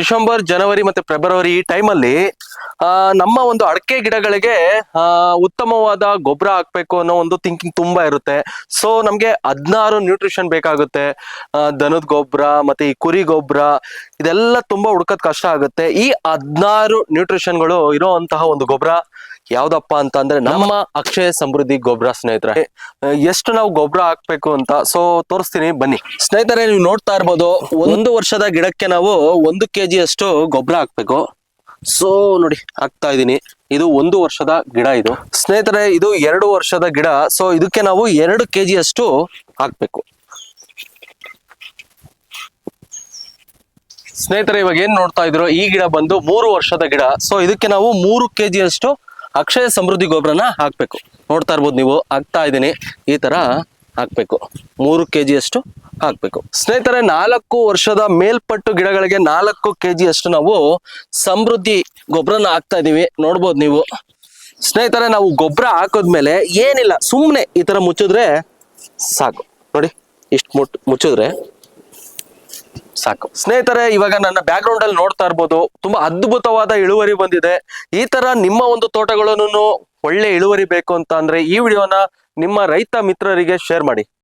December, ಜನವರಿ ಮತ್ತೆ February ಈ ಟೈಮಲ್ಲಿ ನಮ್ಮ ಒಂದು ಅಡಕೆ ಗಿಡಗಳಿಗೆ ಉತ್ತಮವಾದ ಗೊಬ್ಬರ ಹಾಕ್ಬೇಕು ಅನ್ನೋ ಒಂದು ಥಿಂಕಿಂಗ್ ತುಂಬಾ ಇರುತ್ತೆ. ಸೊ ನಮ್ಗೆ 16 ನ್ಯೂಟ್ರಿಷನ್ ಬೇಕಾಗುತ್ತೆ. ದನದ ಗೊಬ್ಬರ ಮತ್ತೆ ಈ ಕುರಿ ಗೊಬ್ಬರ ಇದೆಲ್ಲ ತುಂಬಾ ಹುಡ್ಕದ್ ಕಷ್ಟ ಆಗುತ್ತೆ. ಈ 16 ನ್ಯೂಟ್ರಿಷನ್ಗಳು ಇರೋಂತಹ ಒಂದು ಗೊಬ್ಬರ ಯಾವ್ದಪ್ಪ ಅಂತ ಅಂದ್ರೆ ನಮ್ಮ ಅಕ್ಷಯ ಸಮೃದ್ಧಿ ಗೊಬ್ಬರ ಸ್ನೇಹಿತರೆ. ಎಷ್ಟು ನಾವು ಗೊಬ್ಬರ ಹಾಕ್ಬೇಕು ಅಂತ ಸೊ ತೋರಿಸ್ತೀನಿ ಬನ್ನಿ ಸ್ನೇಹಿತರೆ. ನೀವು ನೋಡ್ತಾ ಇರ್ಬೋದು, 1 ವರ್ಷದ ಗಿಡಕ್ಕೆ ನಾವು 1 kg ಅಷ್ಟು ಗೊಬ್ಬರ ಹಾಕ್ಬೇಕು. ಸೊ ನೋಡಿ ಹಾಕ್ತಾ ಇದೀನಿ. ಇದು 1 ವರ್ಷದ ಗಿಡ. ಇದು ಸ್ನೇಹಿತರೆ ಇದು 2 ವರ್ಷದ ಗಿಡ. ಸೊ ಇದಕ್ಕೆ ನಾವು 2 kg ಅಷ್ಟು ಹಾಕ್ಬೇಕು. ಸ್ನೇಹಿತರೆ ಇವಾಗ ಏನ್ ನೋಡ್ತಾ ಇದ್ರು, ಈ ಗಿಡ ಬಂದು 3 ವರ್ಷದ ಗಿಡ. ಸೊ ಇದಕ್ಕೆ ನಾವು 3 kg ಅಷ್ಟು ಅಕ್ಷಯ ಸಮೃದ್ಧಿ ಗೊಬ್ಬರನ ಹಾಕ್ಬೇಕು. ನೋಡ್ತಾ ಇರ್ಬೋದು ನೀವು, ಹಾಕ್ತಾ ಇದ್ದೀನಿ. ಈ ತರ ಹಾಕ್ಬೇಕು. 3 kg ಅಷ್ಟು ಹಾಕ್ಬೇಕು. ಸ್ನೇಹಿತರೆ 4 ವರ್ಷದ ಮೇಲ್ಪಟ್ಟು ಗಿಡಗಳಿಗೆ 4 kg ಅಷ್ಟು ನಾವು ಸಮೃದ್ಧಿ ಗೊಬ್ಬರನ ಹಾಕ್ತಾ ಇದೀವಿ. ನೋಡ್ಬೋದು ನೀವು ಸ್ನೇಹಿತರೆ. ನಾವು ಗೊಬ್ಬರ ಹಾಕೋದ್ಮೇಲೆ ಏನಿಲ್ಲ, ಸುಮ್ಮನೆ ಈ ತರ ಮುಚ್ಚಿದ್ರೆ ಸಾಕು. ನೋಡಿ ಇಷ್ಟು ಮುಚ್ಚಿದ್ರೆ ಸಾಕು. ಸ್ನೇಹಿತರೆ ಇವಾಗ ನನ್ನ ಬ್ಯಾಕ್ ಗ್ರೌಂಡ್ ಅಲ್ಲಿ ನೋಡ್ತಾ ಇರ್ಬೋದು, ತುಂಬಾ ಅದ್ಭುತವಾದ ಇಳುವರಿ ಬಂದಿದೆ. ಈ ತರ ನಿಮ್ಮ ಒಂದು ತೋಟಗಳನ್ನು ಒಳ್ಳೆ ಇಳುವರಿ ಬೇಕು ಅಂತ ಅಂದ್ರೆ ಈ ವಿಡಿಯೋನ ನಿಮ್ಮ ರೈತ ಮಿತ್ರರಿಗೆ ಶೇರ್ ಮಾಡಿ.